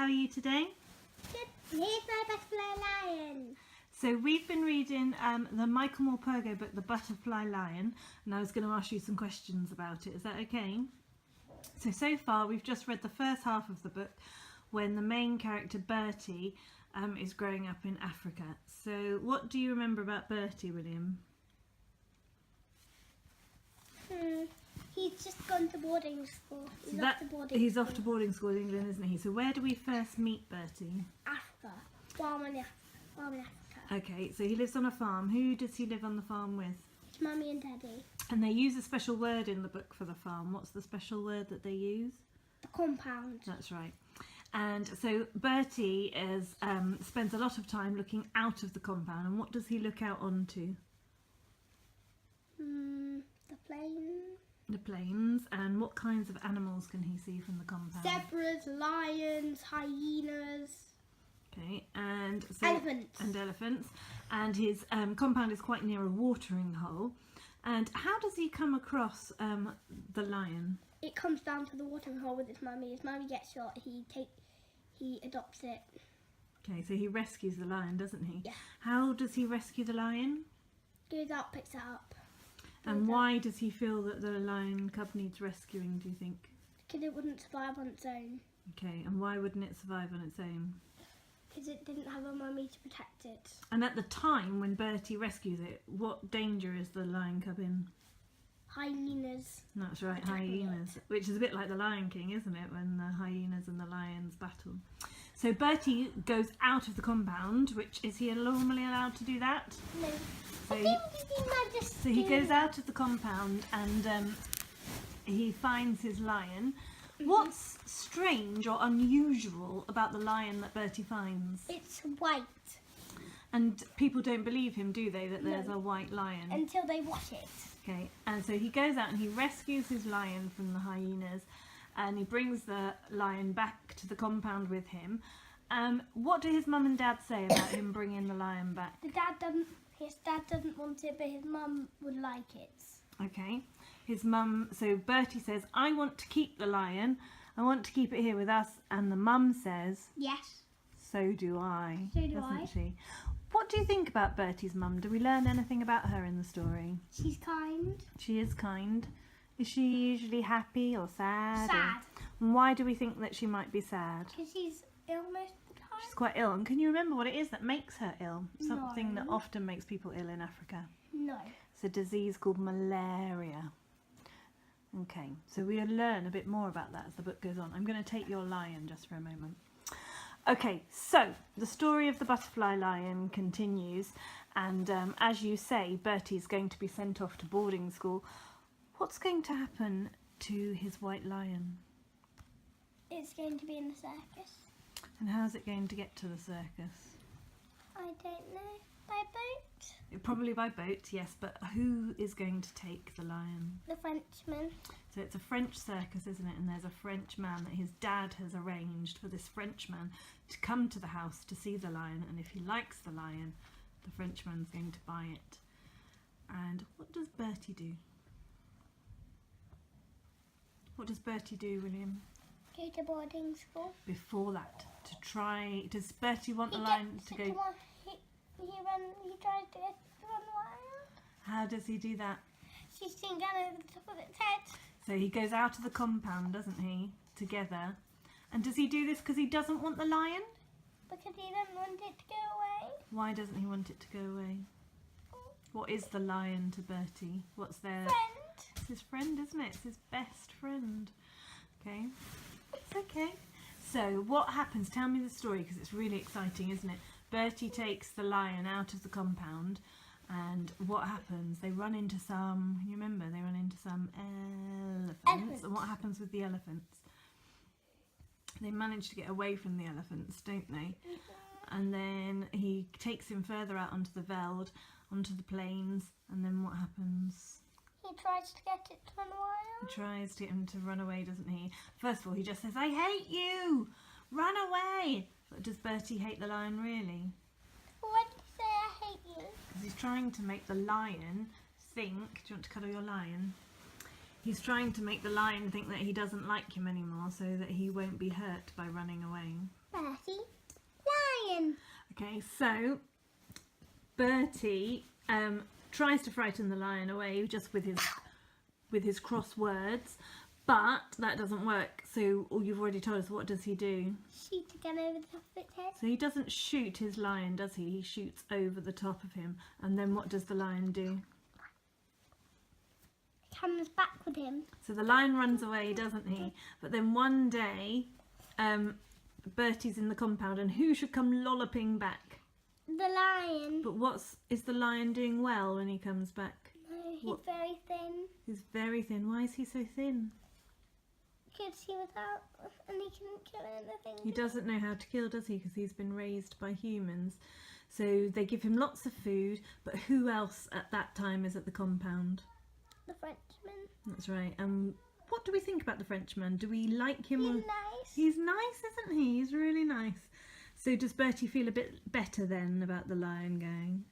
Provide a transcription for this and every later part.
How are you today? Good. Here's my butterfly lion. So we've been reading the Michael Morpurgo book, The Butterfly Lion, and I was going to ask you some questions about it. Is that okay? So far we've just read the first half of the book when the main character Bertie is growing up in Africa. So what do you remember about Bertie, William? He's just gone to boarding school. He's off to boarding school in England, isn't he? So where do we first meet Bertie? Africa. Farm in Africa. Okay, so he lives on a farm. Who does he live on the farm with? His mummy and daddy. And they use a special word in the book for the farm. What's the special word that they use? The compound. That's right. And so Bertie spends a lot of time looking out of the compound. And what does he look out onto? The plains. The plains. And what kinds of animals can he see from the compound? Zebras, lions, hyenas. Okay, and so, elephants. And elephants. And his compound is quite near a watering hole. And how does he come across the lion? It comes down to the watering hole with his mummy. His mummy gets shot. He adopts it. Okay, so he rescues the lion, doesn't he? Yeah. How does he rescue the lion? Goes out, picks it up. And why does he feel that the lion cub needs rescuing, do you think? Because it wouldn't survive on its own. Okay, and why wouldn't it survive on its own? Because it didn't have a mummy to protect it. And at the time when Bertie rescues it, what danger is the lion cub in? Hyenas. That's right, Attacking hyenas. Which is a bit like the Lion King, isn't it? When the hyenas and the lions battle. So Bertie goes out of the compound, which is he normally allowed to do that? No. So he goes out of the compound and he finds his lion. What's strange or unusual about the lion that Bertie finds? It's white. And people don't believe him, do they, that there's No. a white lion? Until they watch it. Okay, and so he goes out and he rescues his lion from the hyenas and he brings the lion back to the compound with him. What do his mum and dad say about him bringing the lion back? His dad doesn't want it, but his mum would like it. Okay, his mum, so Bertie says, I want to keep the lion, I want to keep it here with us, and the mum says, Yes. so do I, So do doesn't I. she? What do you think about Bertie's mum? Do we learn anything about her in the story? She's kind. She is kind. Is she usually happy or sad? Sad. And why do we think that she might be sad? Because she's ill most of the time. She's quite ill. And can you remember what it is that makes her ill? Something that No. often makes people ill in Africa. No. It's a disease called malaria. Okay, so we'll learn a bit more about that as the book goes on. I'm going to take your lion just for a moment. Okay, so the story of the butterfly lion continues, and as you say, Bertie's going to be sent off to boarding school. What's going to happen to his white lion? It's going to be in the circus. And how's it going to get to the circus? I don't know. By boat? Probably by boat, yes, but who is going to take the lion? The Frenchman. So it's a French circus, isn't it? And there's a French man that his dad has arranged for this Frenchman to come to the house to see the lion. And if he likes the lion, the Frenchman's going to buy it. And what does Bertie do? What does Bertie do, William? Go to boarding school. Before that, to try... Does Bertie want the lion to go... He tries to get to run wild. How does he do that? She's seen down over the top of its head. So he goes out of the compound, doesn't he, together. And does he do this because he doesn't want the lion? Because he doesn't want it to go away. Why doesn't he want it to go away? What is the lion to Bertie? What's their... Friend. It's his friend, isn't it? It's his best friend. Okay. It's okay. So what happens? Tell me the story because it's really exciting, isn't it? Bertie takes the lion out of the compound and what happens? They run into some... You remember? They run into some elephants. And what happens with the elephants? They manage to get away from the elephants, don't they? And then he takes him further out onto the veld, onto the plains, and then what happens? He tries to get it to run wild. He tries to get him to run away, doesn't he? First of all, he just says, I hate you! Run away! But does Bertie hate the lion really? Why did you say I hate you? Because he's trying to make the lion think... Do you want to cuddle your lion? He's trying to make the lion think that he doesn't like him anymore so that he won't be hurt by running away. Bertie. Lion. Okay, so Bertie tries to frighten the lion away just with his cross words, but that doesn't work. So you've already told us, what does he do? Shoot again over the top of its head. So he doesn't shoot his lion, does he? He shoots over the top of him. And then what does the lion do? Comes back with him. So the lion runs away, doesn't he? But then one day, Bertie's in the compound, and who should come lolloping back? The lion. But is the lion doing well when he comes back? No, he's very thin. He's very thin. Why is he so thin? Because he was out and he couldn't kill anything. He doesn't know how to kill, does he? Because he's been raised by humans. So they give him lots of food, but who else at that time is at the compound? The Frenchman. That's right. What do we think about the Frenchman? Do we like him? He's nice. He's nice, isn't he? He's really nice. So does Bertie feel a bit better then about the lion going?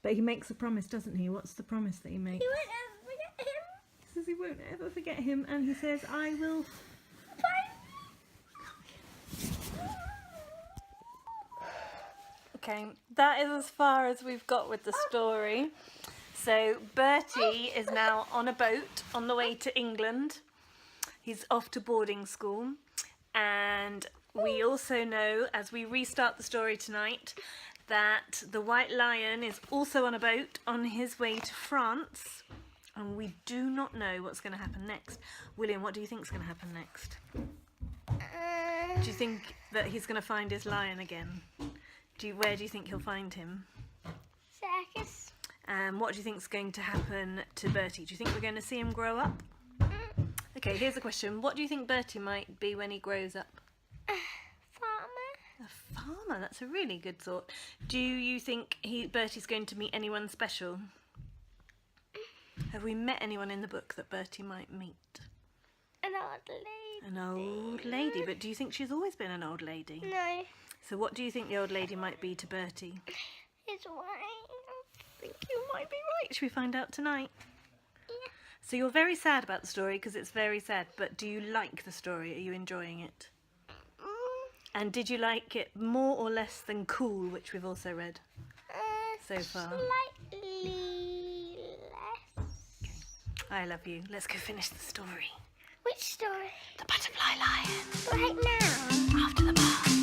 But he makes a promise, doesn't he? What's the promise that he makes? He won't ever forget him. He says he won't ever forget him, and he says, I will... Okay, that is as far as we've got with the story. So Bertie is now on a boat on the way to England. He's off to boarding school, and we also know, as we restart the story tonight, that the White Lion is also on a boat on his way to France, and we do not know what's going to happen next. William, what do you think is going to happen next? Do you think that he's going to find his lion again? Where do you think he'll find him? Circus. What do you think is going to happen to Bertie? Do you think we're going to see him grow up? Okay, here's a question. What do you think Bertie might be when he grows up? Farmer. A farmer? That's a really good thought. Do you think Bertie's going to meet anyone special? Have we met anyone in the book that Bertie might meet? An old lady. An old lady, but do you think she's always been an old lady? No. So what do you think the old lady might be to Bertie? It's white. I think you might be right. Should we find out tonight? Yeah. So you're very sad about the story because it's very sad, but do you like the story? Are you enjoying it? And did you like it more or less than Cool, which we've also read so far? Slightly less. I love you. Let's go finish the story. Which story? The Butterfly Lion. Right now. After the bath.